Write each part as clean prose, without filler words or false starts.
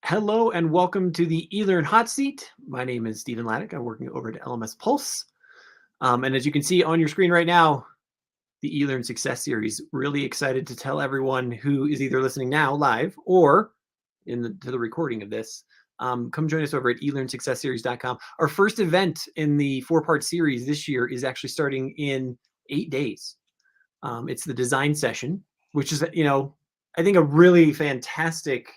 Hello and welcome to the eLearn Hot Seat. My name is Stephen Laddick. I'm working over at LMS Pulse. And as you can see on your screen right now, the eLearn Success Series. Really excited to tell everyone who is either listening now live or to the recording of this. Come join us over at elearnsuccessseries.com. Our first event in the 4-part series this year is actually starting in 8 days. It's the design session, which is, I think a really fantastic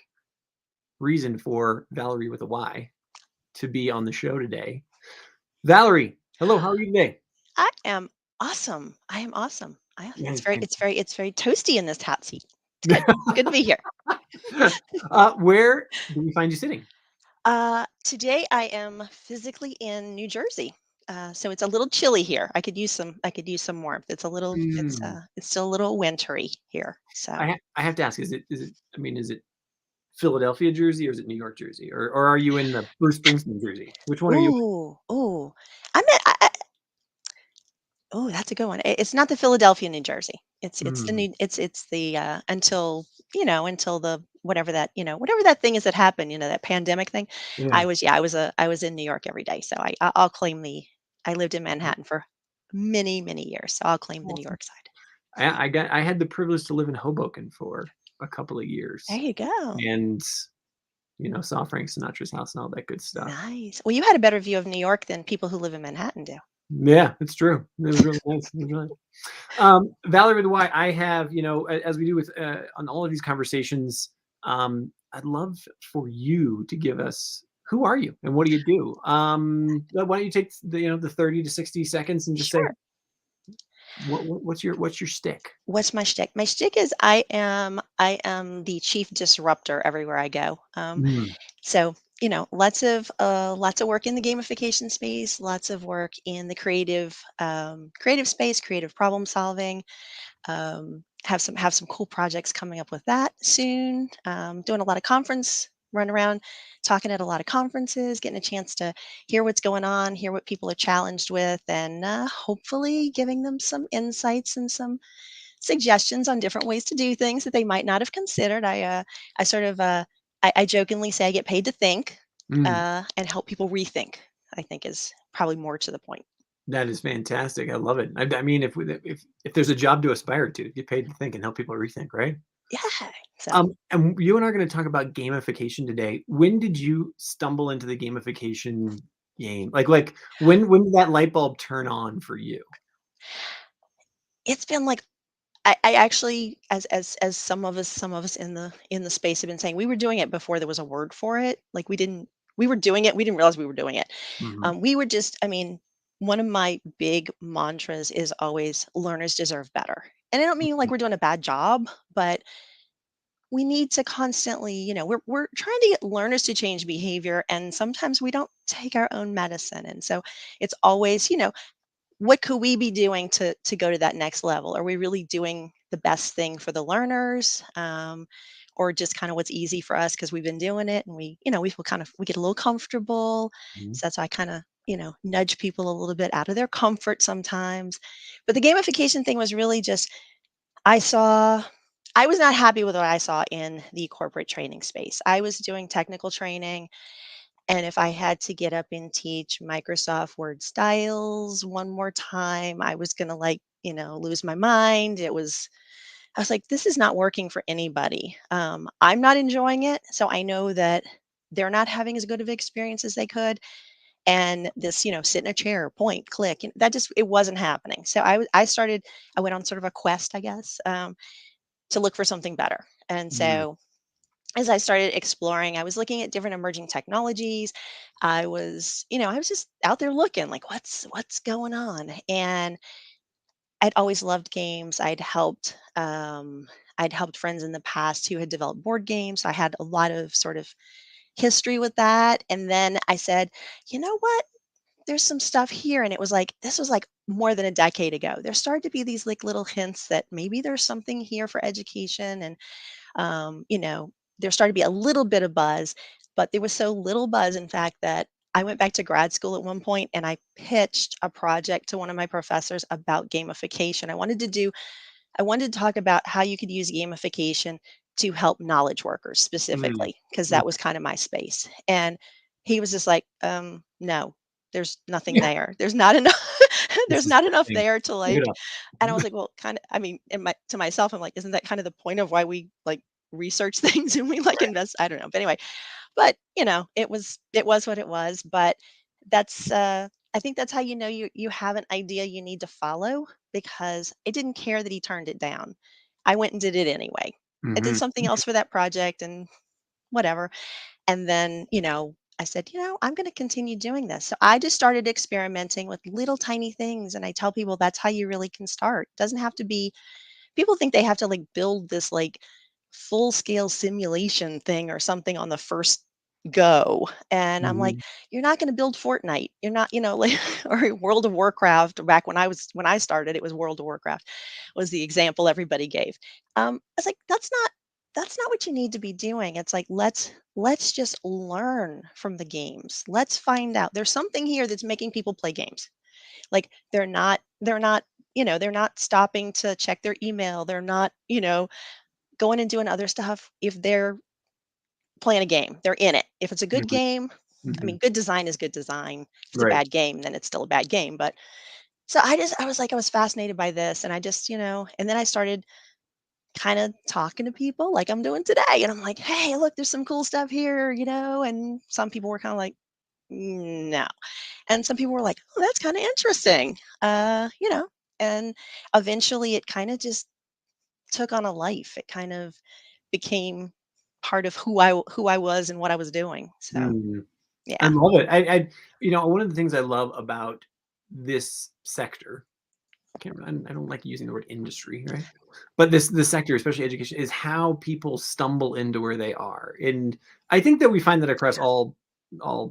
reason for Valary with a Y to be on the show today. Valary, hello, how are you today? I am awesome. I am awesome. Yeah, It's very toasty in this hot seat. It's good. Good to be here. Where do we find you sitting? Today I am physically in New Jersey. So it's a little chilly here. I could use some warmth. Mm, It's still a little wintry here. So I have to ask, is it Philadelphia, Jersey, or is it New York, Jersey? Or are you in the Bruce Springsteen, Jersey? Which one are you ooh. I'm at I, Oh, that's a good one. It's not the Philadelphia, New Jersey. It's the in? new it's the until until the whatever that thing is that happened, that pandemic thing. Yeah. I was in New York every day. So I'll claim I lived in Manhattan for many years. So I'll claim the New Awesome. York side. I had the privilege to live in Hoboken for a couple of There years you go. and, saw Frank Sinatra's house and all that good stuff. Nice. Well, you had a better view of New York than people who live in Manhattan do. Yeah, it's true. It was really nice. It was really Valerie with the Y, I have, as we do with on all of these conversations, I'd love for you to give us who are you and what do you do? Why don't you take the 30 to 60 seconds and just say Sure. what's your stick? What's my shtick? My shtick is I am the chief disruptor everywhere I go. Mm, So, lots of work in the gamification space, lots of work in the creative space, creative problem solving. Have some cool projects coming up with that soon. Doing a lot of conference run around, talking at a lot of conferences, getting a chance to hear what's going on, hear what people are challenged with, and hopefully giving them some insights and some suggestions on different ways to do things that they might not have considered. I sort of I jokingly say I get paid to think mm. and help people rethink. I think is probably more to the point. That is fantastic. I love it. I mean, if there's a job to aspire to, get paid to think and help people rethink, right? Yeah. So And you and I are going to talk about gamification today. When did you stumble into the gamification game? Like when did that light bulb turn on for you? it's been like I actually, as some of us in the space have been saying, we were doing it before there was a word for it. Like we were doing it. We didn't realize we were doing it. Mhm. We were just. I mean, one of my big mantras is always learners deserve better. And I don't mean like Mhm. we're doing a bad job, but we need to constantly, we're trying to get learners to change behavior, and sometimes we don't take our own medicine. And so it's always, what could we be doing to go to that next level? Are we really doing the best thing for the learners? Or just kind of what's easy for us because we've been doing it and we feel we get a little comfortable. Mhm. So that's why I kind of, nudge people a little bit out of their comfort sometimes. But the gamification thing was really just I saw I was not happy with what I saw in the corporate training space. I was doing technical training, and if I had to get up and teach Microsoft Word styles one more time, I was going to lose my mind. I was like, this is not working for anybody. I'm not enjoying it. So I know that they're not having as good of experience as they could. And this, sit in a chair, point, click, that just, it wasn't happening. So I went on sort of a quest, I guess, to look for something better. And Mm. so as I started exploring, I was looking at different emerging technologies. I was just out there looking like what's going on. And I'd always loved games. I'd helped friends in the past who had developed board games. So I had a lot of sort of history with that. And then I said, you know what? There's some stuff here. And this was like more than a decade ago. There started to be these like little hints that maybe there's something here for education. And there started to be a little bit of buzz, but there was so little buzz, in fact, that I went back to grad school at one point and I pitched a project to one of my professors about gamification. I wanted to talk about how you could use gamification to help knowledge workers Mm, specifically, because that okay. was kind of my space. And he was just like, no, there's nothing Yeah. there. There's not enough, This there's is not the enough thing. there to Give it like, up. and I was like, well, kind of, I mean, to myself, I'm like, isn't that kind of the point of why we like research things and we like Right. invest? I don't know. But anyway, but it was what it was. But that's I think that's how you know you have an idea you need to follow, because I didn't care that he turned it down. I went and did it anyway. I did Mhm. something else for that project and whatever. And then, I said, I'm going to continue doing this. So I just started experimenting with little tiny things. And I tell people that's how you really can start. It doesn't have to be, people think they have to like build this like full scale simulation thing or something on the first go. And I'm like, Mhm. you're not going to build Fortnite. You're not, like, or World of Warcraft. Back when I started, it was World of Warcraft was the example everybody gave. I was like, that's not what you need to be doing. It's like, let's just learn from the games. Let's find out. There's something here that's making people play games. Like they're not stopping to check their email. They're not, going and doing other stuff if they're playing a game. They're in it. If it's a good Mhm. game, I mean, Mhm. good design is good design. If it's a Right. bad game, then it's still a bad game. But so I was like, I was fascinated by this. And I just, and then I started kind of talking to people like I'm doing today. And I'm like, hey, look, there's some cool stuff here, and some people were kind of like, no. And some people were like, oh, that's kind of interesting. And eventually it kind of just took on a life. It kind of became part of who I was and what I was doing. So, Mm. I yeah. love it. One of the things I love about this sector, I don't like using the word industry, right? But this sector, especially education, is how people stumble into where they are. And I think that we find that across all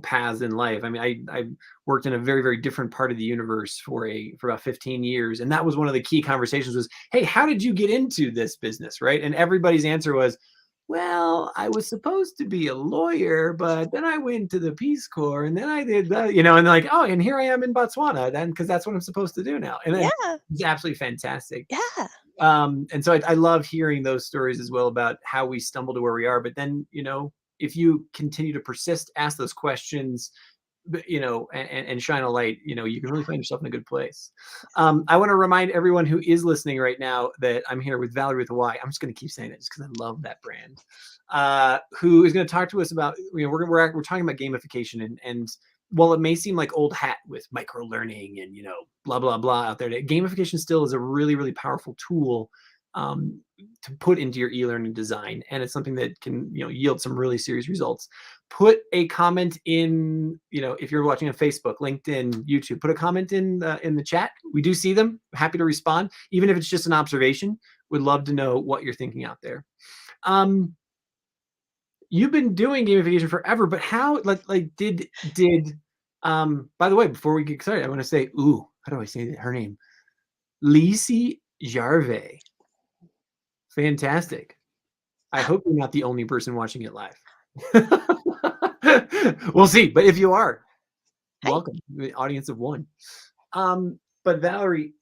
paths in life. I mean, I worked in a very, very different part of the universe for about 15 years. And that was one of the key conversations was, hey, how did you get into this business? Right. And everybody's answer was, well, I was supposed to be a lawyer, but then I went to the Peace Corps and then I did that, and they're like, oh, and here I am in Botswana then, because that's what I'm supposed to do now. And then Yeah. it's absolutely fantastic. Yeah. And so I love hearing those stories as well about how we stumble to where we are. But then, if you continue to persist, ask those questions, and shine a light, you can really find yourself in a good place. I want to remind everyone who is listening right now that I'm here with Valary with a Y. I'm just going to keep saying it just because I love that brand. Who is going to talk to us about, we're talking about gamification, and while it may seem like old hat with micro learning and blah blah blah out there, gamification still is a really really powerful tool um, to put into your e-learning design, and it's something that can yield some really serious results. Put a comment in, if you're watching on Facebook, LinkedIn, YouTube, put a comment in the chat. We do see them. Happy to respond, even if it's just an observation. Would love to know what you're thinking out there. um you've been doing gamification forever, but how, like did by the way, before we get started, I want to say, ooh, how do I say her name? Lisi Jarve. Fantastic. I hope you're not the only person watching it live. We'll see, but if you are, Hey. welcome, the audience of one. But Valary,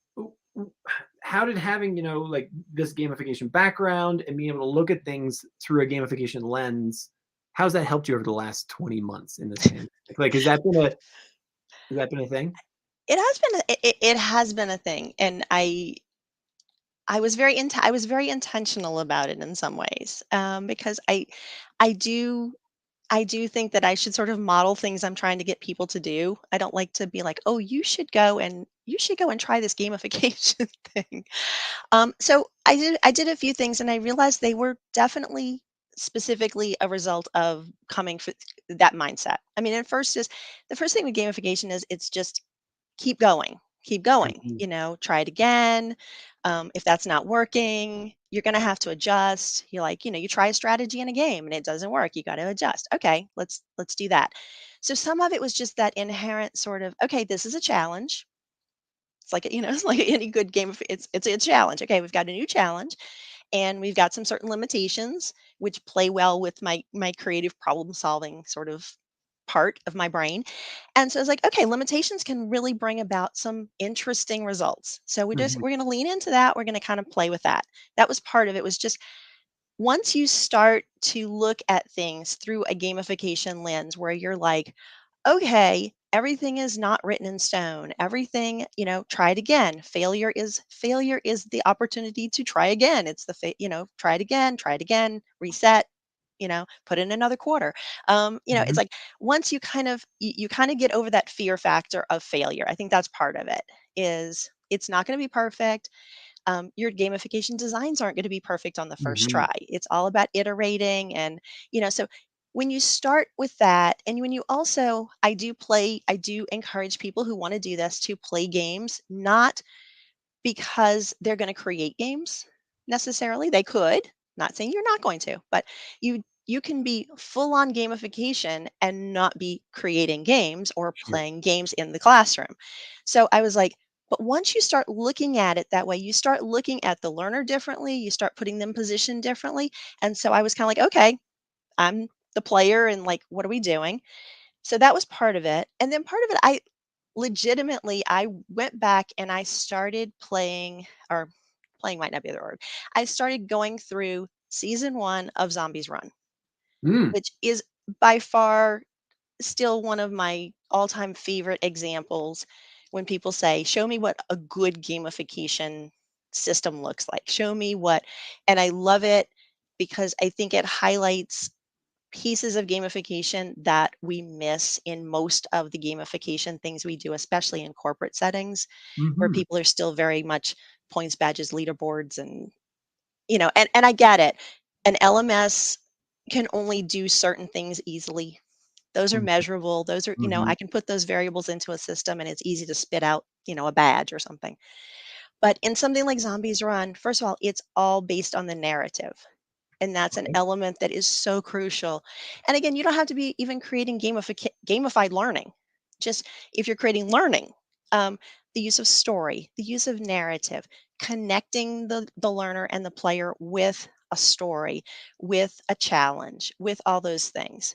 how did having like this gamification background and being able to look at things through a gamification lens, how's that helped you over the last 20 months in this pandemic? Like, has that been a thing? It has been a thing, and I was very intentional about it in some ways, because I do I do think that I should sort of model things I'm trying to get people to do. I don't like to be like, "Oh, you should go and try this gamification thing." So I did a few things, and I realized they were definitely specifically a result of coming for that mindset. I mean, at first is the first thing with gamification is it's just keep going, Mhm, try it again. If that's not working, you're going to have to adjust. You like, you try a strategy in a game and it doesn't work, you got to adjust. Okay, let's do that. So some of it was just that inherent sort of, okay, this is a challenge. It's like, it's like any good game. It's a challenge. Okay, we've got a new challenge and we've got some certain limitations which play well with my creative problem solving sort of part of my brain. And so it's like, okay, limitations can really bring about some interesting results. So mhm, we're going to lean into that. We're going to kind of play with that. That was part of it, was just once you start to look at things through a gamification lens where you're like, okay, everything is not written in stone. Everything, try it again. Failure is the opportunity to try again. It's try it again, reset, put in another quarter. It's Mhm. like once you kind of get over that fear factor of failure. I think that's part of it. Is it's not going to be perfect. Your gamification designs aren't going to be perfect on the first Mhm. try. It's all about iterating, and so when you start with that, and when you also, I do encourage people who want to do this to play games, not because they're going to create games necessarily. They could, not saying you're not going to, but you can be full on gamification and not be creating games or Sure. playing games in the classroom. So I was like, but once you start looking at it that way, you start looking at the learner differently, you start putting them positioned differently. And so I was kind of like, okay, I'm the player, and like, what are we doing? So that was part of it. And then part of it, I went back and I started playing, or playing might not be the word. I started going through season 1 of Zombies Run, Mm. which is by far still one of my all-time favorite examples when people say, "Show me what a good gamification system looks like. Show me what," and I love it because I think it highlights pieces of gamification that we miss in most of the gamification things we do, especially in corporate settings where Mhm. people are still very much points, badges, leaderboards, and and I get it. An LMS can only do certain things easily. Those are Mhm. measurable. Those are, I Mhm. can put those variables into a system and it's easy to spit out, a badge or something. But in something like Zombies Run, first of all, it's all based on the narrative. And that's an Okay. element that is so crucial. And again, you don't have to be even creating gamified learning. Just if you're creating learning, um, the use of story, the use of narrative, connecting the learner and the player with a story, with a challenge, with all those things.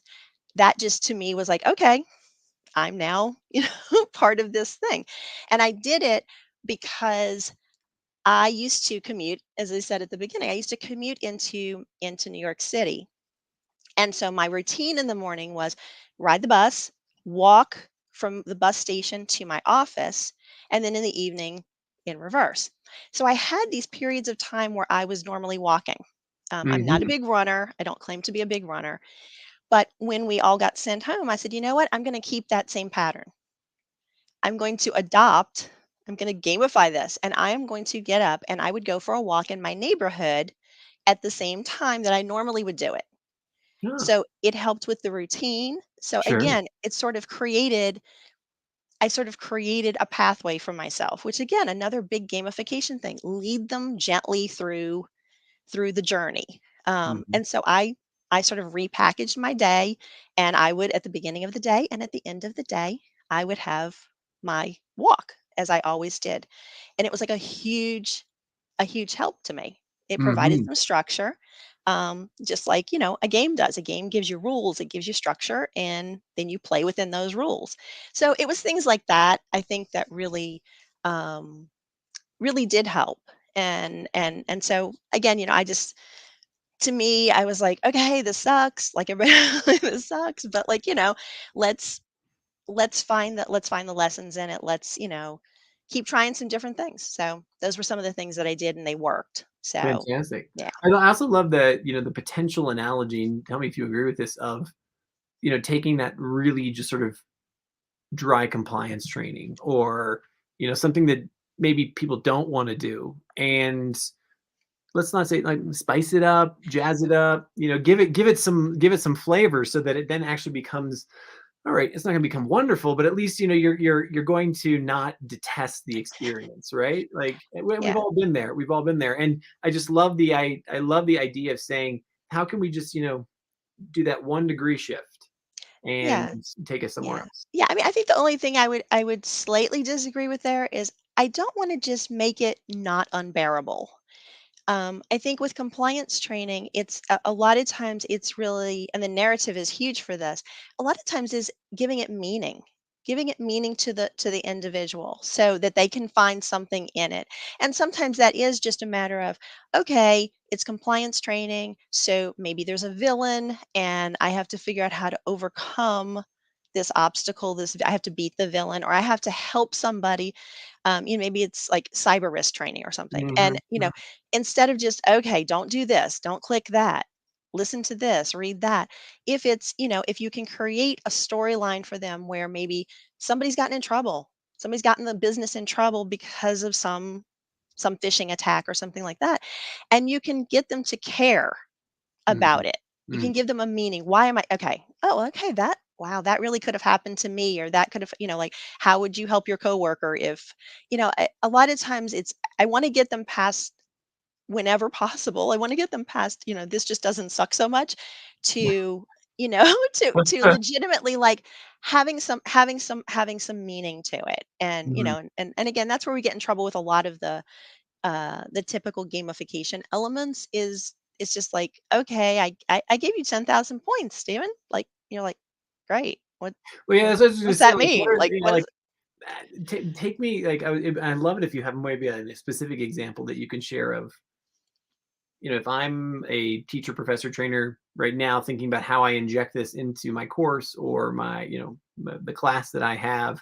That just to me was like, okay, I'm now, part of this thing. And I did it because I used to commute, as I said at the beginning, I used to commute into New York City. And so my routine in the morning was ride the bus, walk from the bus station to my office, and then in the evening in reverse. So I had these periods of time where I was normally walking. I'm not a Mhm. big runner. I don't claim to be a big runner. But when we all got sent home, I said, you know what? I'm going to keep that same pattern. I'm going to adopt, I'm going to gamify this, and I am going to get up and I would go for a walk in my neighborhood at the same time that I normally would do it. Yeah. So it helped with the routine. So Sure. again, I sort of created a pathway for myself, which again, another big gamification thing. Lead them gently through the journey. Mhm. And so I sort of repackaged my day, and I would at the beginning of the day and at the end of the day, I would have my walk as I always did. And it was like a huge help to me. It provided Mhm. some structure, just like a game does. A game gives you rules, it gives you structure, and then you play within those rules. So it was things like that. I think that um, really did help. And so again, I just to me, I was like, okay, this sucks. Like everybody, this sucks. But like let's let's find the lessons in it. Let's keep trying some different things. So those were some of the things that I did, and they worked. So Fantastic. yeah, I also love the potential analogy, and tell me if you agree with this, of, taking that really just sort of dry compliance training, or, something that maybe people don't wanna do, and let's not say, like, spice it up, jazz it up, give it some flavor so that it then actually becomes, all right, it's not gonna become wonderful, but at least, you're going to not detest the experience, right? Like, we've yeah, all been there. We've all been there. And I just love I love the idea of saying, how can we just, do that 1 degree shift and yeah, take us somewhere yeah, else? yeah. I mean, I think the only thing I would slightly disagree with there is I don't want to just make it not unbearable. I think with compliance training, it's a lot of times it's really, and the narrative is huge for this. A lot of times is giving it meaning to the individual so that they can find something in it. And sometimes that is just a matter of, okay, it's compliance training. So maybe there's a villain and I have to figure out how to overcome this obstacle. I have to beat the villain, or I have to help somebody. Maybe it's like cyber risk training or something. And, Mhm. instead of just, okay, don't do this, don't click that, listen to this, read that. If it's, if you can create a storyline for them where maybe somebody's gotten in trouble, somebody's gotten the business in trouble because of some phishing attack or something like that, and you can get them to care about Mhm. it. You can Mhm. give them a meaning. Why am I okay? Oh, okay, that wow, that really could have happened to me, or that could have, like, how would you help your coworker if, a lot of times I want to get them past, whenever possible. I want to get them past, this just doesn't suck so much, to, to legitimately, like, having some meaning to it. And, Mhm. and again, that's where we get in trouble with a lot of the typical gamification elements. Is it's just like, okay, I gave you 10,000 points, Steven. Like, you're like, great. What, Well, yeah, that's what I was gonna what's say, that like, what mean? are Like, what is like, take me, like, I love it if you have maybe a specific example that you can share of, if I'm a teacher, professor, trainer right now thinking about how I inject this into my course or my, the class that I have.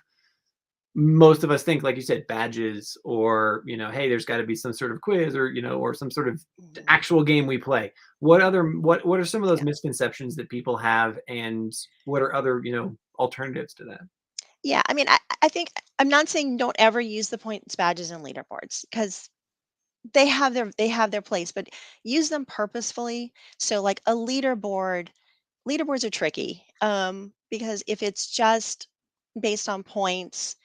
Most of us think, like you said, badges or, hey, there's got to be some sort of quiz or, or some sort of Mhm. actual game we play. What are some of those Yeah. misconceptions that people have, and what are other, alternatives to that? Yeah. I mean, I think I'm not saying don't ever use the points, badges, and leaderboards, because they have their place, but use them purposefully. So, like, a leaderboards are tricky, because if it's just based on points,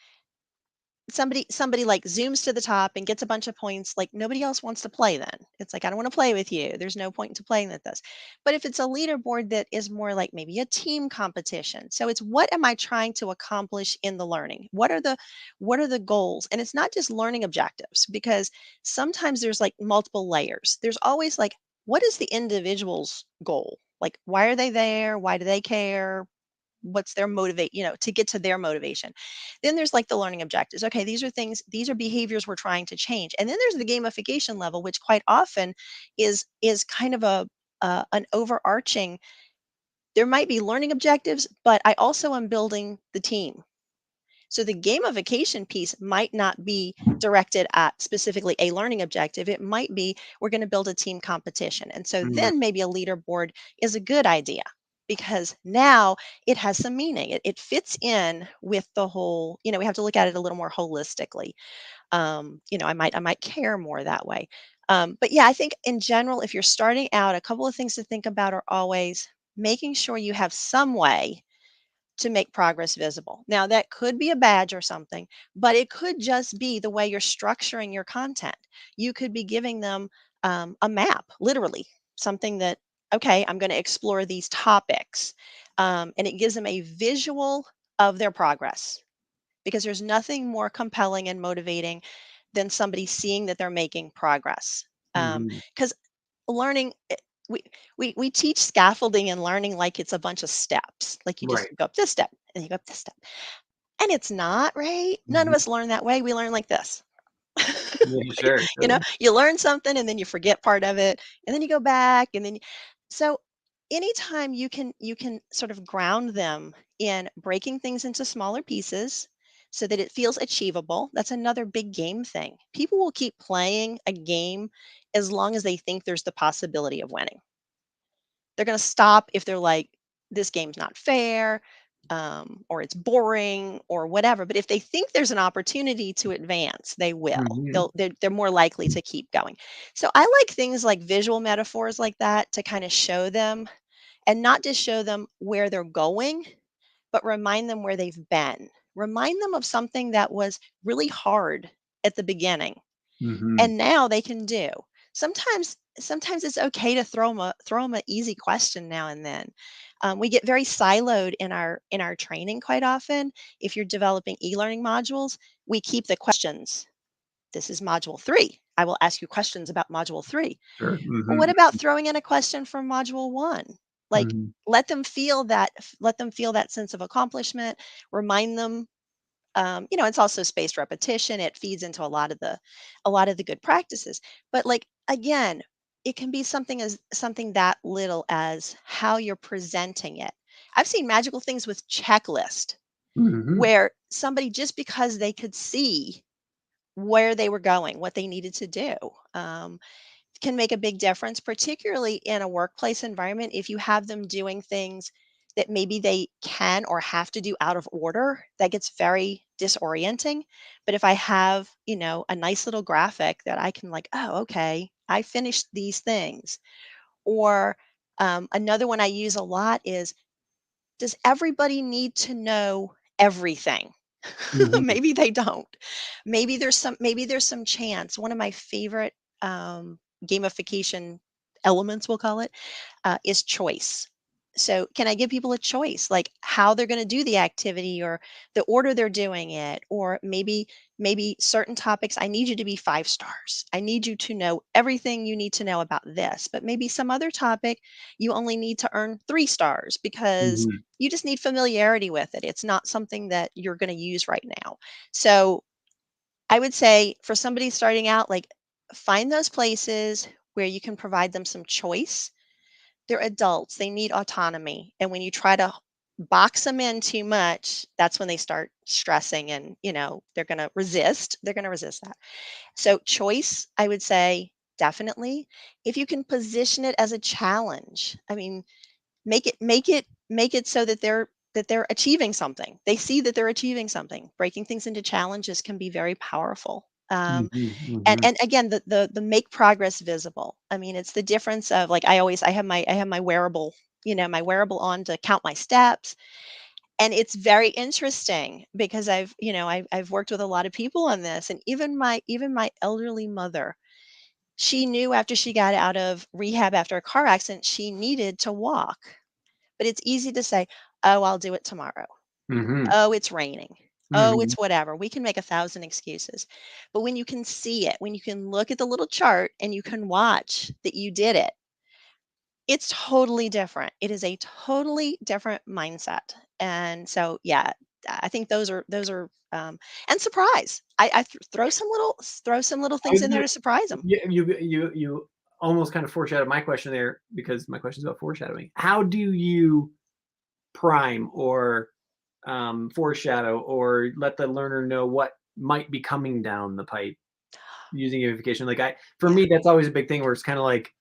somebody like zooms to the top and gets a bunch of points, like, nobody else wants to play. Then it's like, I don't want to play with you, there's no point to playing with this. But if it's a leaderboard that is more like maybe a team competition, so it's, what am I trying to accomplish in the learning, what are the goals. And it's not just learning objectives, because sometimes there's like multiple layers. There's always like, what is the individual's goal, like, why are they there, why do they care, what's their motivate, to get to their motivation. Then there's like the learning objectives. Okay, these are behaviors we're trying to change. And then there's the gamification level, which quite often is kind of an overarching. There might be learning objectives, but I also am building the team. So the gamification piece might not be directed at specifically a learning objective. It might be, we're going to build a team competition. And so Mhm. then maybe a leaderboard is a good idea, because now it has some meaning. It fits in with the whole, we have to look at it a little more holistically. I might care more that way. But yeah, I think in general, if you're starting out, a couple of things to think about are always making sure you have some way to make progress visible. Now, that could be a badge or something, but it could just be the way you're structuring your content. You could be giving them a map, literally, something that, okay, I'm going to explore these topics. And it gives them a visual of their progress, because there's nothing more compelling and motivating than somebody seeing that they're making progress. Mhm. Because learning, we, we teach scaffolding and learning like it's a bunch of steps, like you just Right. go up this step and you go up this step, and it's not, right? None of Mhm. us learn that way. We learn like this. Yeah, sure, sure. You learn something and then you forget part of it, and then you go back, and then so anytime you can sort of ground them in breaking things into smaller pieces so that it feels achievable. That's another big game thing. People will keep playing a game as long as they think there's the possibility of winning. They're going to stop if they're like, this game's not fair, or it's boring, or whatever. But if they think there's an opportunity to advance, they will. Mhm. They're more likely to keep going. So I like things like visual metaphors like that, to kind of show them, and not just show them where they're going, but remind them where they've been. Remind them of something that was really hard at the beginning Mhm. and now they can do. Sometimes it's okay to throw them an easy question now and then. We get very siloed in our training quite often. If you're developing e-learning modules, we keep the questions. This is module 3. I will ask you questions about module 3. Sure. Well, what Mhm. about throwing in a question from module 1? Like, Mhm. let them feel that sense of accomplishment. Remind them, it's also spaced repetition. It feeds into a lot of the good practices. But, like, again, it can be something that little as how you're presenting it. I've seen magical things with checklist Mhm. where somebody, just because they could see where they were going, what they needed to do, um, can make a big difference, particularly in a workplace environment. If you have them doing things that maybe they can or have to do out of order, that gets very disorienting. But if I have, a nice little graphic that I can, like, oh, okay, I finished these things. Or another one I use a lot is, does everybody need to know everything? Mhm. Maybe they don't. Maybe there's some chance. One of my favorite gamification elements, we'll call it, is choice. So, can I give people a choice, like how they're going to do the activity or the order they're doing it, or maybe certain topics I need you to be 5 stars. I need you to know everything you need to know about this, but maybe some other topic you only need to earn 3 stars because Mhm. you just need familiarity with it. It's not something that you're going to use right now. So, I would say for somebody starting out, like, find those places where you can provide them some choice. They're adults, they need autonomy. And when you try to box them in too much, that's when they start stressing and, they're going to resist. They're going to resist that. So, choice, I would say, definitely. If you can position it as a challenge, I mean, make it so that they're achieving something. They see that they're achieving something. Breaking things into challenges can be very powerful. Mhm. And Mhm. and again, the make progress visible. I mean, it's the difference of, like, I have my wearable, my wearable on to count my steps. And it's very interesting because I've worked with a lot of people on this, and even my elderly mother, she knew after she got out of rehab after a car accident, she needed to walk. But it's easy to say, "Oh, I'll do it tomorrow. Mhm. Oh, it's raining. Oh, Mhm. it's whatever." We can make 1,000 excuses. But when you can see it, when you can look at the little chart and you can watch that you did it, it's totally different. It is a totally different mindset. And so, yeah, I think those are and surprise. I throw some little I things was in there gonna to surprise them. you almost kind of foreshadowed my question there because my question is about foreshadowing. How do you prime or foreshadow or let the learner know what might be coming down the pipe using gamification? Like for Yeah. me, that's always a big thing where it's kind of like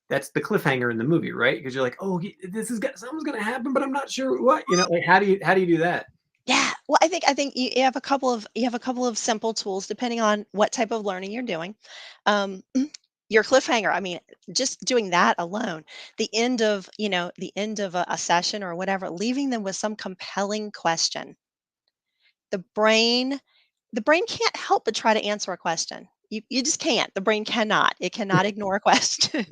that's the cliffhanger in the movie, right? Because you're like, oh, something's gonna happen, but I'm not sure what. Like how do you do that? Yeah. Well, I think you have a couple of simple tools depending on what type of learning you're doing. Um, your cliffhanger. I mean, just doing that alone, the end of a session or whatever, leaving them with some compelling question. The brain, the brain can't help but try to answer a question. You just can't. The brain cannot. It cannot ignore a question.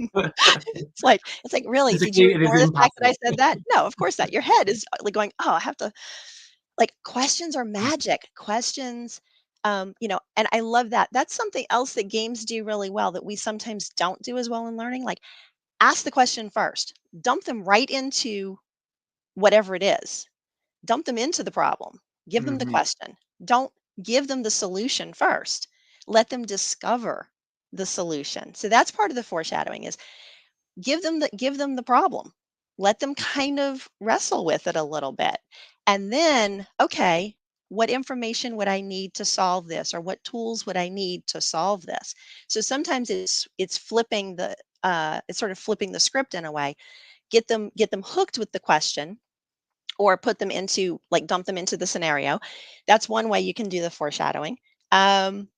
It's like, really, did you Physically, it is ignore the fact that I impossible. said that? No, of course not. Your head is like going, oh, I have to, like, questions are magic. Questions, and I love that. That's something else that games do really well that we sometimes don't do as well in learning. Like, ask the question first. Dump them right into whatever it is. Dump them into the problem. Give them the Mhm. question. Don't give them the solution first. Let them discover the solution. So that's part of the foreshadowing is give them the problem. Let them kind of wrestle with it a little bit. And then, okay, what information would I need to solve this, or what tools would I need to solve this? So sometimes it's sort of flipping the script in a way. Get them hooked with the question, or put them into, like, dump them into the scenario. That's one way you can do the foreshadowing. Um,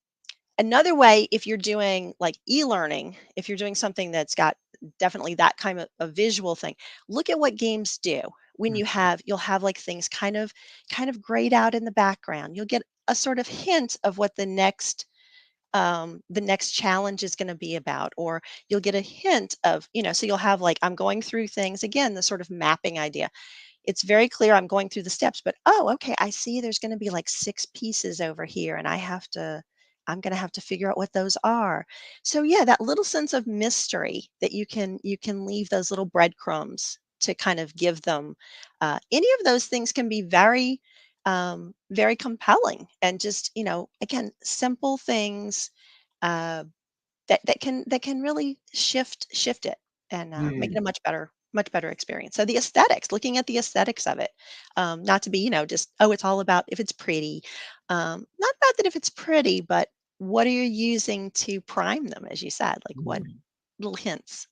Another way, if you're doing like e-learning, if you're doing something that's got definitely that kind of a visual thing, look at what games do. When you'll have like things kind of grayed out in the background. You'll get a sort of hint of what the next challenge is going to be about, or you'll get a hint of, so you'll have, like, I'm going through things again, the sort of mapping idea. It's very clear I'm going through the steps, but, oh, okay, I see there's going to be like 6 pieces over here, and I'm going to have to figure out what those are. So, yeah, that little sense of mystery that you can leave those little breadcrumbs to kind of give them. Any of those things can be very compelling, and just, again, simple things. Uh, that can really shift it and make it a Mm, much better experience. So the aesthetics, looking at the aesthetics of it, not to be just, oh, it's all about if it's pretty. Not about that if it's pretty, but what are you using to prime them, as you said, like what mm. little hints.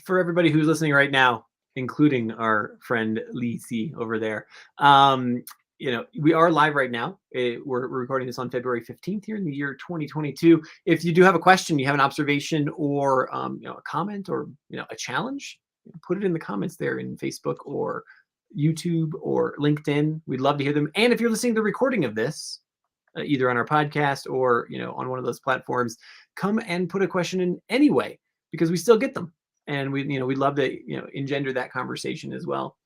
For everybody who's listening right now, including our friend Lee C over there, um, we are live right now. We're recording this on February 15th here in the year 2022. If you do have a question, you have an observation, or a comment, or a challenge, put it in the comments there in Facebook or YouTube or LinkedIn. We'd love to hear them. And if you're listening to the recording of this, either on our podcast or on one of those platforms, come and put a question in anyway, because we still get them, and we'd love to engender that conversation as well.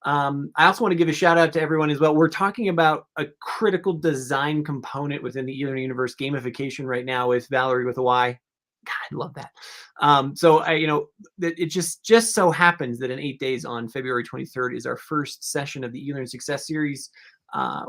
I also want to give a shout out to everyone as well. We're talking about a critical design component within the eLearning universe, gamification, right now with Valary with a Y. God, I love that. So it just so happens that in 8 days, on February 23rd, is our first session of the eLearn Success Series,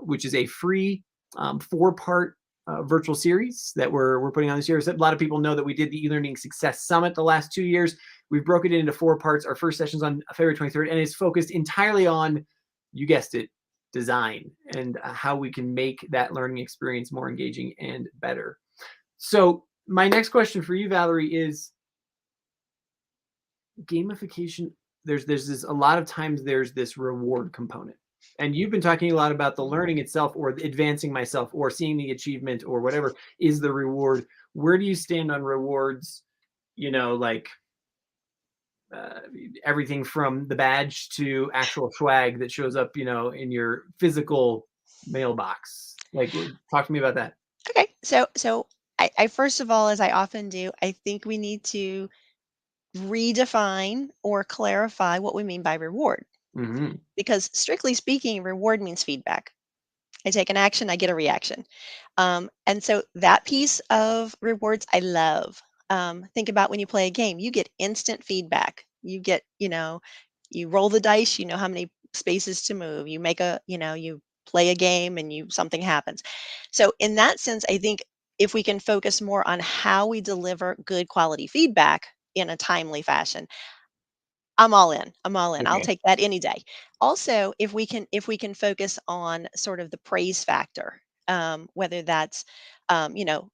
which is a free 4-part virtual series that we're putting on this year. So a lot of people know that we did the eLearning Success Summit the last 2 years. We've broken it into 4 parts. Our first session's on February 23rd, and it's focused entirely on, you guessed it, design, and how we can make that learning experience more engaging and better. So my next question for you, Valary, is gamification. There's this, a lot of times there's this reward component. And you've been talking a lot about the learning itself, or advancing myself, or seeing the achievement, or whatever is the reward. Where do you stand on rewards? Like uh, everything from the badge to actual swag that shows up, in your physical mailbox. Like, talk to me about that. Okay, so I first of all, as I often do, I think we need to redefine or clarify what we mean by reward. Hmm. Because strictly speaking, reward means feedback. I take an action, I get a reaction. And so that piece of rewards I love. Think about when you play a game, you get instant feedback. You get, you roll the dice, you know how many spaces to move. You make you play a game and something happens. So in that sense, I think if we can focus more on how we deliver good quality feedback in a timely fashion, I'm all in. I'm all in. I'll Okay. take that any day. Also, if we can focus on sort of the praise factor, whether that's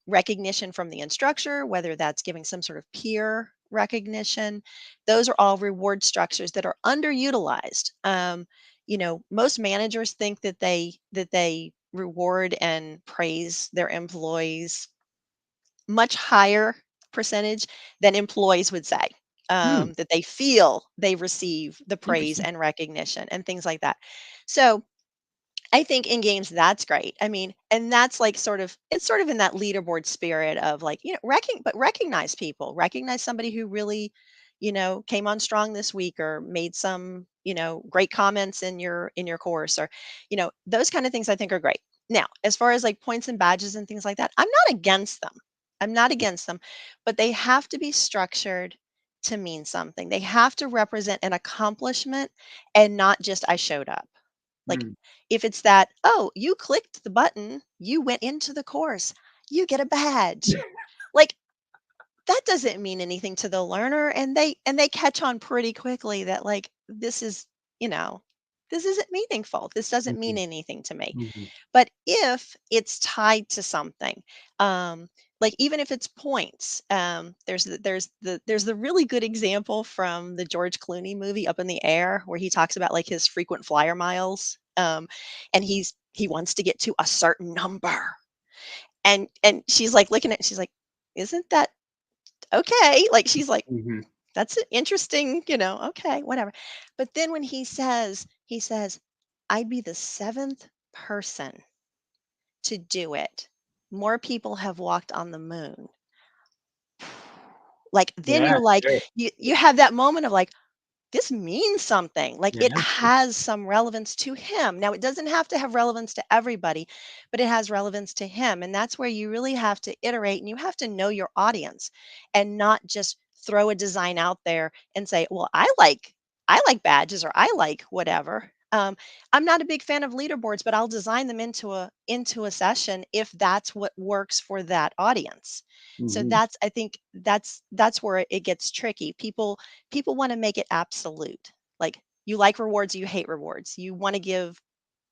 recognition from the instructor, whether that's giving some sort of peer recognition, those are all reward structures that are underutilized. Most managers think that they reward and praise their employees much higher percentage than employees would say, Hmm. that they feel they receive the praise Interesting. and recognition and things like that. So I think in games that's great. I mean, and that's like it's sort of in that leaderboard spirit of like, recognize people, recognize somebody who really, came on strong this week or made some, great comments in your course, or, those kind of things I think are great. Now, as far as like points and badges and things like that, I'm not against them. I'm not against them, but they have to be structured to mean something. They have to represent an accomplishment and not just I showed up. Like, Hmm. if it's that, "Oh, you clicked the button, you went into the course, you get a badge." Like, that doesn't mean anything to the learner, and they catch on pretty quickly that, like, you know, this isn't meaningful. This doesn't mean Mhm. anything to me. Mhm. But if it's tied to something, um, like even if it's points, there's the really good example from the George Clooney movie Up in the Air, where he talks about like his frequent flyer miles, and he wants to get to a certain number, and she's like looking at, she's like, "Isn't that okay?" Like she's like, Mhm. "That's interesting, okay, whatever." But then when he says, "I'd be the seventh person to do it. More people have walked on the moon." Like, then Yeah, you're like, sure. you have that moment of like, this means something. Like, Yeah, it sure. has some relevance to him. Now, it doesn't have to have relevance to everybody, but it has relevance to him. And that's where you really have to iterate and you have to know your audience and not just throw a design out there and say, well, I like badges or I like whatever. Um, I'm not a big fan of leaderboards, but I'll design them into a session if that's what works for that audience. So Hmm. that's I think that's where it gets tricky. People want to make it absolute. Like you like rewards, you hate rewards. You want to give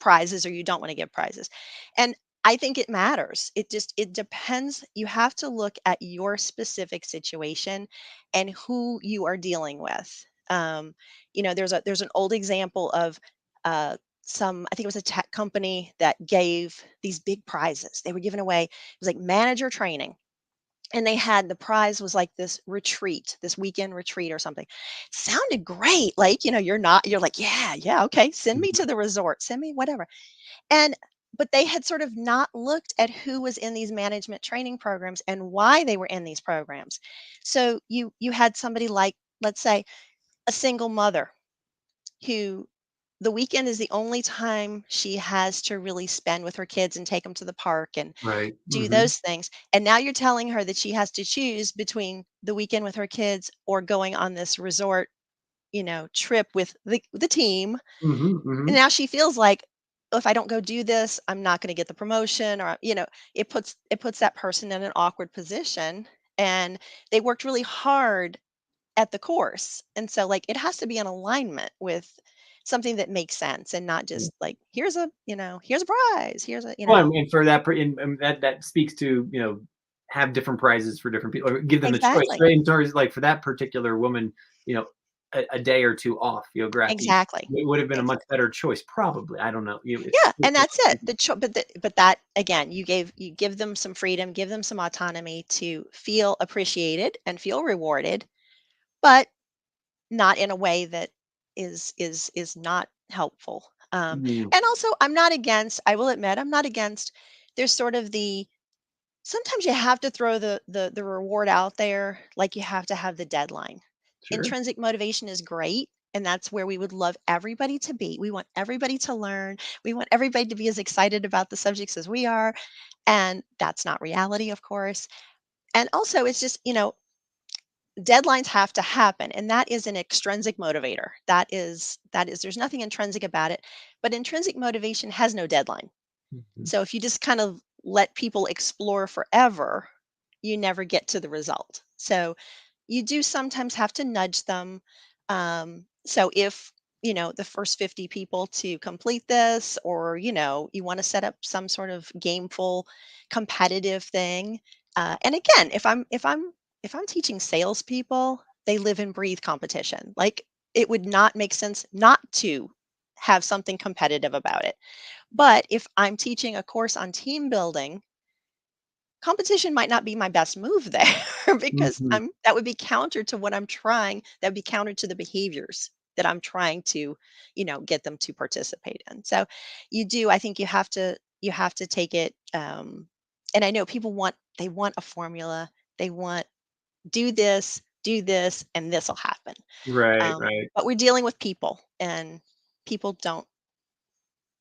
prizes or you don't want to give prizes. And I think it matters. It depends. You have to look at your specific situation and who you are dealing with. There's an old example of uh, I think it was a tech company that gave these big prizes. They were giving away, it was like manager training. And they had the prize was like this retreat, this weekend retreat or something. Sounded great. Like, you're like, yeah, yeah, okay, send me to the resort, send me whatever. And but they had sort of not looked at who was in these management training programs and why they were in these programs. So you had somebody like, let's say, a single mother who the weekend is the only time she has to really spend with her kids and take them to the park and Right. do Hmm. those things. And now you're telling her that she has to choose between the weekend with her kids or going on this resort, trip with the team. Hmm. And Hmm. now she feels like, "Oh, if I don't go do this, I'm not going to get the promotion," or it puts that person in an awkward position. And they worked really hard at the course. And so like it has to be in alignment with something that makes sense and not just like here's a prize, here's a, Well, and for that, that speaks to have different prizes for different people, or give them the choice, exactly. right? In terms like for that particular woman, you know, a day or two off geography Exactly. would have been a much Exactly. better choice, probably. I don't know. Yeah, and that's it. But that again, you give them some freedom, give them some autonomy to feel appreciated and feel rewarded, but not in a way that is not helpful. Mm, And also, I will admit, I'm not against. There's sort of the sometimes you have to throw the reward out there, like you have to have the deadline. sure. Intrinsic motivation is great, and that's where we would love everybody to be. We want everybody to learn. We want everybody to be as excited about the subjects as we are, and that's not reality, of course. And also, it's just, deadlines have to happen, and that is an extrinsic motivator. That is there's nothing intrinsic about it, but intrinsic motivation has no deadline. Mhm. So if you just kind of let people explore forever, you never get to the result. So you do sometimes have to nudge them. So if the first 50 people to complete this, or you want to set up some sort of gameful, competitive thing. And again, if I'm teaching salespeople, they live and breathe competition. Like it would not make sense not to have something competitive about it. But if I'm teaching a course on team building, competition might not be my best move there because Mhm. that would be counter to what I'm trying. That would be counter to the behaviors that I'm trying to, get them to participate in. So I think you have to take it. And I know people they want a formula. They want do this, and this will happen. Right, right. But we're dealing with people, and people don't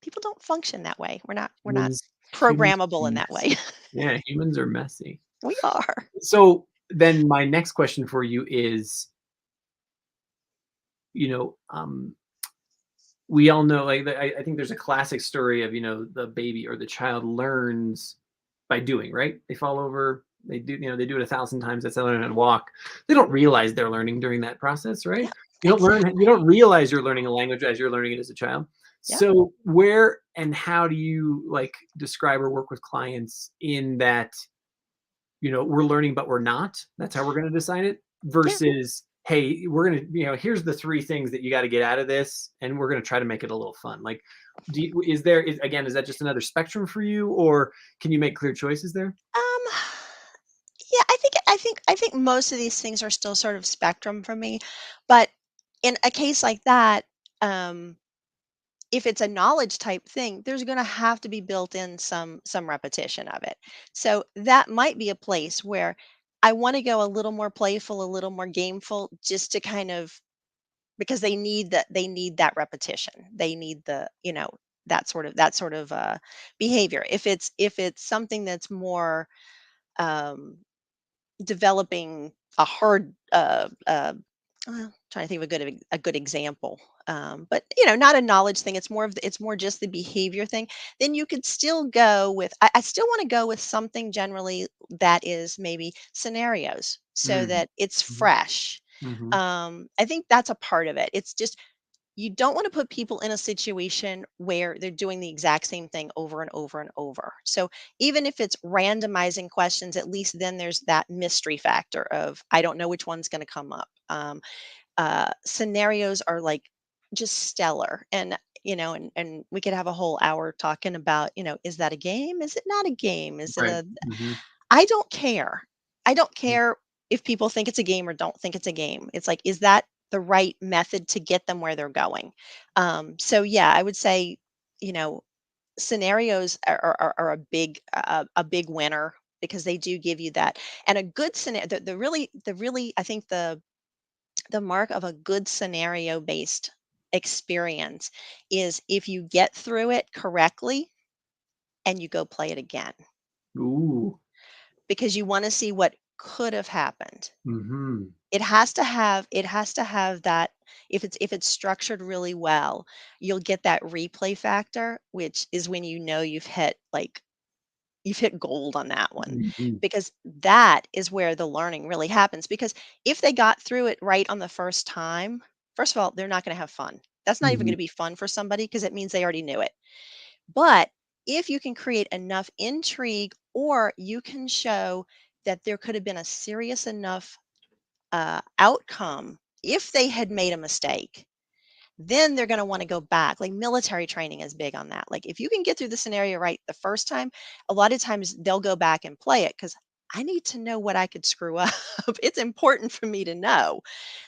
people don't function that way. We're not Humans programmable are in that way. messy. Yeah, humans are messy. We are. So then my next question for you is, you know, um, we all know, like, I think there's a classic story of, the baby or the child learns by doing, right? They fall over, they do it 1,000 times. That's how they learn how to walk. They don't realize they're learning during that process, right? Yeah, exactly. You don't realize you're learning a language as you're learning it as a child. Yep, So where and how do you like describe or work with clients in that, we're learning, but we're not. That's how we're going to decide it. yeah. Versus, hey, we're going to, here's the three things that you got to get out of this, and we're going to try to make it a little fun. Like, again, is that just another spectrum for you, or can you make clear choices there? Um, yeah, I think most of these things are still sort of spectrum for me, but in a case like that, um, if it's a knowledge type thing, there's going to have to be built in some repetition of it. So that might be a place where I want to go a little more playful, a little more gameful, just to kind of because they need that repetition. They need that sort of behavior. If it's something that's more um, developing a hard Trying to think of a good example. But not a knowledge thing. It's more just the behavior thing. Then you could still go with. I still want to go with something generally that is maybe scenarios, so Mm, that it's mhm, fresh. mhm. I think that's a part of it. It's just you don't want to put people in a situation where they're doing the exact same thing over and over and over. So even if it's randomizing questions, at least then there's that mystery factor of I don't know which one's going to come up. Scenarios are like just stellar, and we could have a whole hour talking about, is that a game, is it not a game, is it Right. a Mhm. I don't care. I don't Mm. care if people think it's a game or don't think it's a game. It's like, is that the right method to get them where they're going? So yeah, I would say, you know, scenarios are a big winner, because they do give you that. And a good scenario, the really, I think the mark of a good scenario based experience is if you get through it correctly and you go play it again, Ooh. because you want to see what could have happened. Mhm. It has to have that. If it's structured really well, you'll get that replay factor, which is when you've hit gold on that one, Mhm. because that is where the learning really happens. Because if they got through it right on the first time, first of all, they're not going to have fun. That's not even going Mhm. to be fun for somebody, because it means they already knew it. But if you can create enough intrigue, or you can show that there could have been a serious enough outcome if they had made a mistake, then they're going to want to go back. Like military training is big on that. Like if you can get through the scenario right the first time, a lot of times they'll go back and play it, because I need to know what I could screw up. It's important for me to know.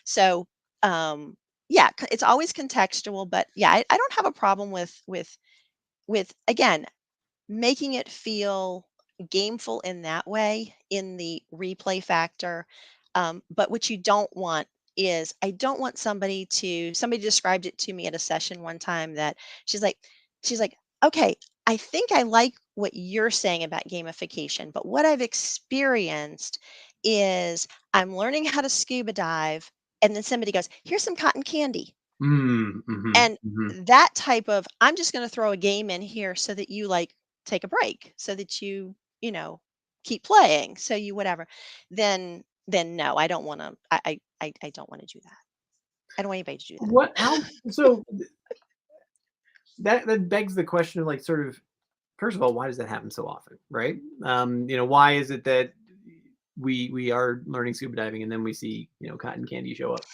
So, yeah, it's always contextual, but yeah, I don't have a problem with again making it feel gameful in that way, in the replay factor. But what you don't want is, I don't want somebody described it to me at a session one time, that she's like, she's like, okay, I think I like what you're saying about gamification, but what I've experienced is I'm learning how to scuba dive. And then somebody goes, here's some cotton candy. Mm, mhm, And mhm. that type of, I'm just going to throw a game in here so that you like take a break, so that you know, keep playing, so you whatever. Then no, I don't want to. I don't want to do that. I don't want anybody to do What that. how so that begs the question of, like, sort of, first of all, why does that happen so often, right? Why is it that we are learning scuba diving and then we see, cotton candy show up?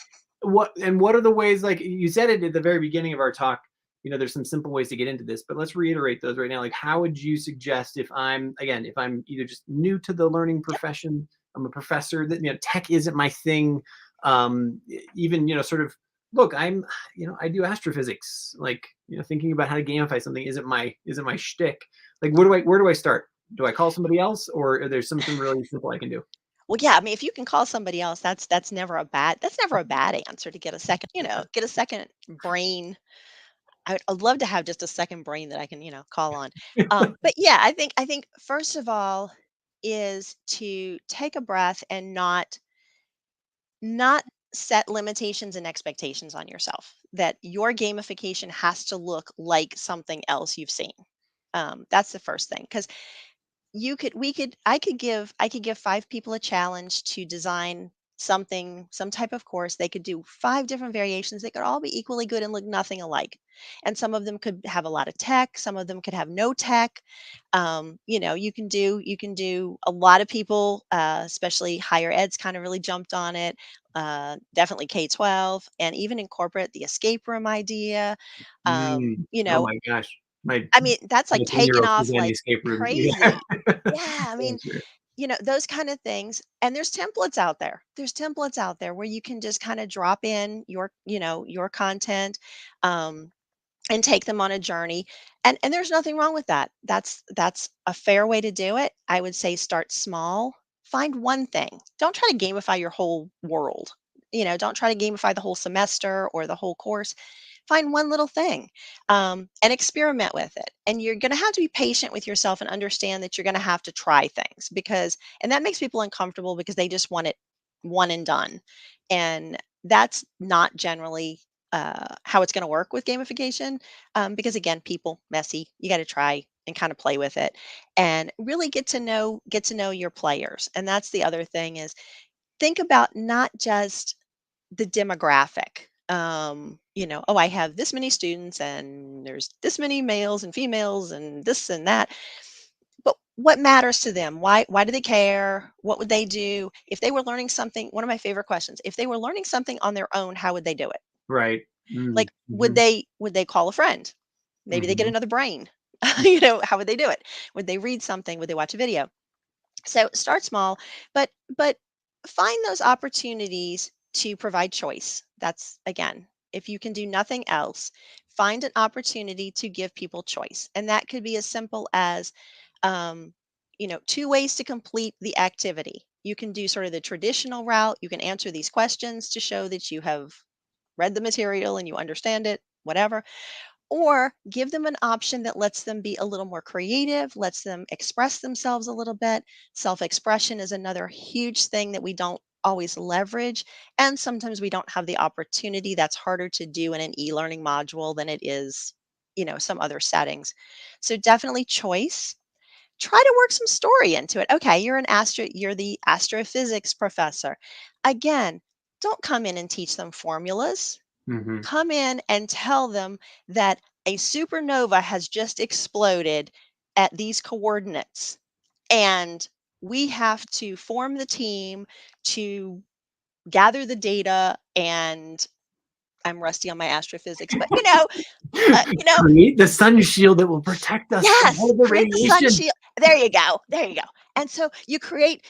What are the ways, like you said it at the very beginning of our talk, there's some simple ways to get into this, but let's reiterate those right now. Like, how would you suggest, if I'm either just new to the learning Yep. profession, I'm a professor that, tech isn't my thing, even, sort of, look, I do astrophysics, like, thinking about how to gamify something isn't my shtick. Like, where do I start? Do I call somebody else, or are there something really simple I can do? Well, yeah. I mean, if you can call somebody else, that's never a bad answer, to get a second, get a second brain. I'd love to have just a second brain that I can, call on. But yeah, I think first of all is to take a breath and not set limitations and expectations on yourself, that your gamification has to look like something else you've seen. That's the first thing, because I could give 5 people a challenge to design some type of course. They could do 5 different variations. They could all be equally good and look nothing alike. And some of them could have a lot of tech, some of them could have no tech. You can do a lot of people, especially higher ed's kind of really jumped on it. Definitely K-12, and even in corporate, the escape room idea. um, Mm. you Oh know my gosh. My I mean, that's like my taking 10-year-old off began the like escape room. Yeah. crazy. Yeah, I mean, That's right. those kind of things. And there's templates out there. There's templates out there where you can just kind of drop in your content, um, and take them on a journey. And there's nothing wrong with that. That's a fair way to do it. I would say start small. Find one thing. Don't try to gamify your whole world. Don't try to gamify the whole semester or the whole course. Find one little thing, and experiment with it. And you're going to have to be patient with yourself and understand that you're going to have to try things, and that makes people uncomfortable, because they just want it one and done. And that's not generally how it's going to work with gamification, because again, people messy. You got to try and kind of play with it, and really get to know your players. And that's the other thing is think about not just the demographic. Oh, I have this many students and there's this many males and females and this and that. But what matters to them? Why do they care? What would they do if they were learning something? One of my favorite questions. If they were learning something on their own, how would they do it? Right. Like Mm-hmm. would they call a friend? Maybe they get Mm-hmm. another brain. How would they do it? Would they read something? Would they watch a video? So start small, but find those opportunities to provide choice. That's again, if you can do nothing else, find an opportunity to give people choice. And that could be as simple as um, two ways to complete the activity. You can do sort of the traditional route. You can answer these questions to show that you have read the material and you understand it, whatever, or give them an option that lets them be a little more creative, lets them express themselves a little bit. Self expression is another huge thing that we don't always leverage. And sometimes we don't have the opportunity. That's harder to do in an e learning module than it is, some other settings. So definitely choice. Try to work some story into it. Okay, you're the astrophysics professor. Again, don't come in and teach them formulas. Mm-hmm. Come in and tell them that a supernova has just exploded at these coordinates, and we have to form the team to gather the data. And I'm rusty on my astrophysics, but Create the sun shield that will protect us from yes, all the create the sun radiation. shield. There you go. There you go. And so you create,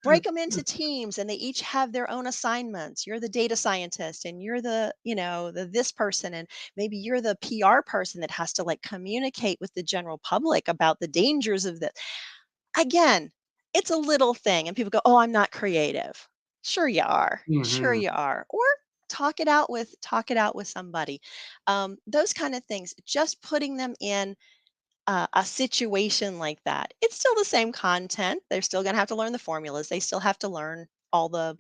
break them into teams, and they each have their own assignments. You're the data scientist and you're the this person, and maybe you're the PR person that has to like communicate with the general public about the dangers of this. Again, it's a little thing and people go, "Oh, I'm not creative." Sure you are. Sure Mm-hmm. you are. Or talk it out with somebody. Those kind of things. Just putting them in a situation like that, it's still the same content. They're still going to have to learn the formulas. They still have to learn all the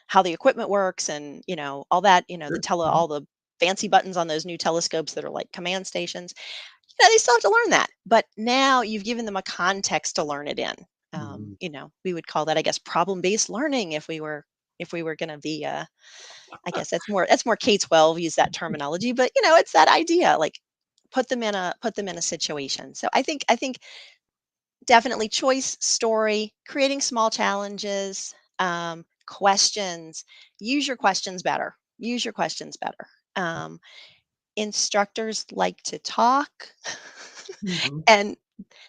how the equipment works, and all that. Sure. All the fancy buttons on those new telescopes that are like command stations. They still have to learn that. But now you've given them a context to learn it in. Mm-hmm. We would call that, I guess, problem-based learning if we were going to be I guess that's more K-12 use that terminology, but it's that idea, like put them in a situation. So I think definitely choice, story, creating small challenges, questions. Use your questions better. Use your questions better. Um, Instructors like to talk, Mm-hmm. and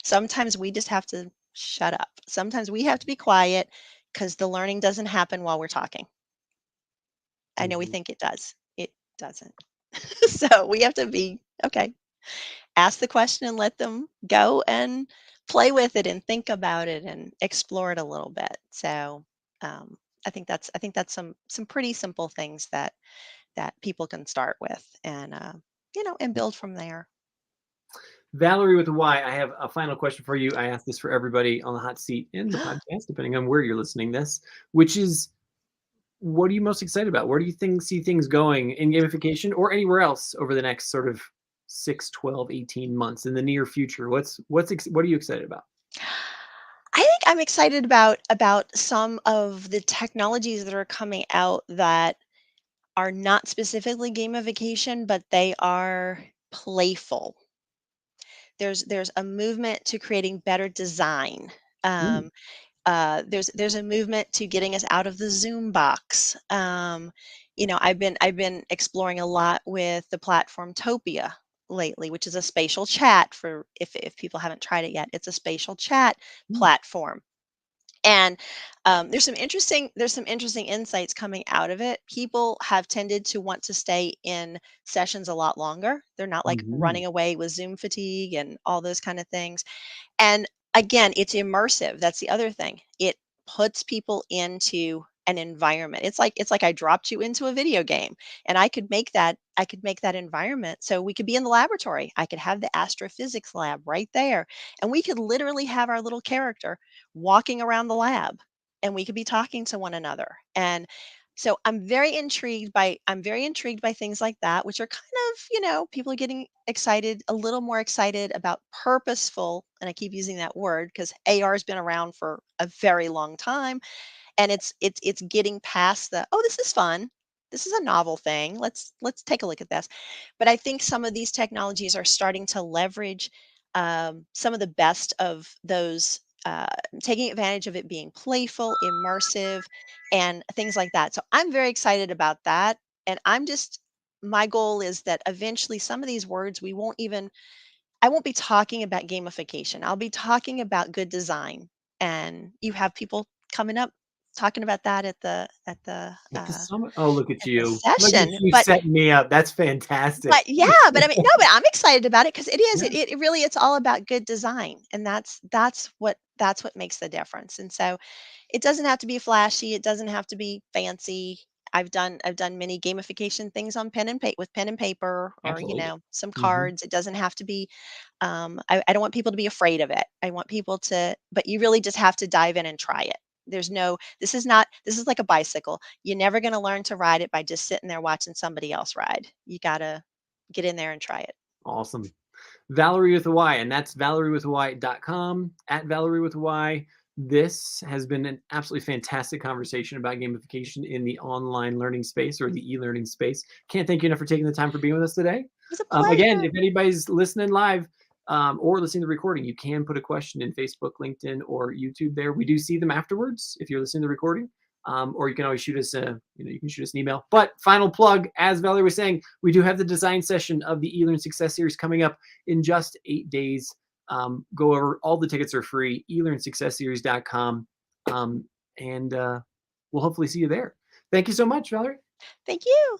sometimes we just have to shut up. Sometimes we have to be quiet because the learning doesn't happen while we're talking. I know we Mm-hmm. think it does. It doesn't. So we have to be okay. Ask the question and let them go and play with it and think about it and explore it a little bit. So um, I think that's some pretty simple things that people can start with, and build from there. Valerie with a Y, I have a final question for you. I ask this for everybody on the hot seat in the podcast, depending on where you're listening this, which is, what are you most excited about? Where do you see things going in gamification or anywhere else over the next sort of 6, 12, 18 months in the near future? What are you excited about? I think I'm excited about some of the technologies that are coming out that are not specifically gamification, but they are playful. There's a movement to creating better design. Mm, There's a movement to getting us out of the Zoom box. I've been exploring a lot with the platform Topia lately, which is a spatial chat. For if people haven't tried it yet, it's a spatial chat mm, platform. And there's some interesting insights coming out of it. People have tended to want to stay in sessions a lot longer. They're not like mhm, running away with Zoom fatigue and all those kind of things. And again, it's immersive. That's the other thing. It puts people into an environment. It's like I dropped you into a video game, and I could make that environment so we could be in the laboratory. I could have the astrophysics lab right there, and we could literally have our little character walking around the lab, and we could be talking to one another. And So I'm very intrigued by things like that, which are kind of, people are getting excited, a little more excited about purposeful, and I keep using that word because AR has been around for a very long time, and it's getting past the, oh, this is fun. This is a novel thing. Let's take a look at this. But I think some of these technologies are starting to leverage some of the best of those, taking advantage of it being playful, immersive, and things like that. So I'm very excited about that. And my goal is that eventually some of these words I won't be talking about gamification. I'll be talking about good design. And you have people coming up talking about that At the summit. Oh, look at at the you. Look at session. you setting me up. That's fantastic. But yeah, but I mean, no, but I'm excited about it because it is. Yeah, It really, it's all about good design, and that's what makes the difference. And so it doesn't have to be flashy. It doesn't have to be fancy. I've done many gamification things on pen and paper, or absolutely. some Mhm. cards. It doesn't have to be. I don't want people to be afraid of it. I want people to, but you really just have to dive in and try it. There's no. This is not. This is like a bicycle. You're never going to learn to ride it by just sitting there watching somebody else ride. You gotta get in there and try it. Awesome. Valary with a Y, and that's valarywithy.com, at Valary with a Y. This has been an absolutely fantastic conversation about gamification in the online learning space or the e-learning space. Can't thank you enough for taking the time for being with us today. It was a Again, pleasure. if anybody's listening live or listening to the recording, you can put a question in Facebook, LinkedIn, or YouTube there. We do see them afterwards if you're listening to the recording. Or you can always shoot us you can shoot us an email. But final plug, as Valerie was saying, we do have the design session of the eLearn Success Series coming up in just 8 days. Go over, all the tickets are free, elearnsuccessseries.com. And we'll hopefully see you there. Thank you so much, Valerie. Thank you.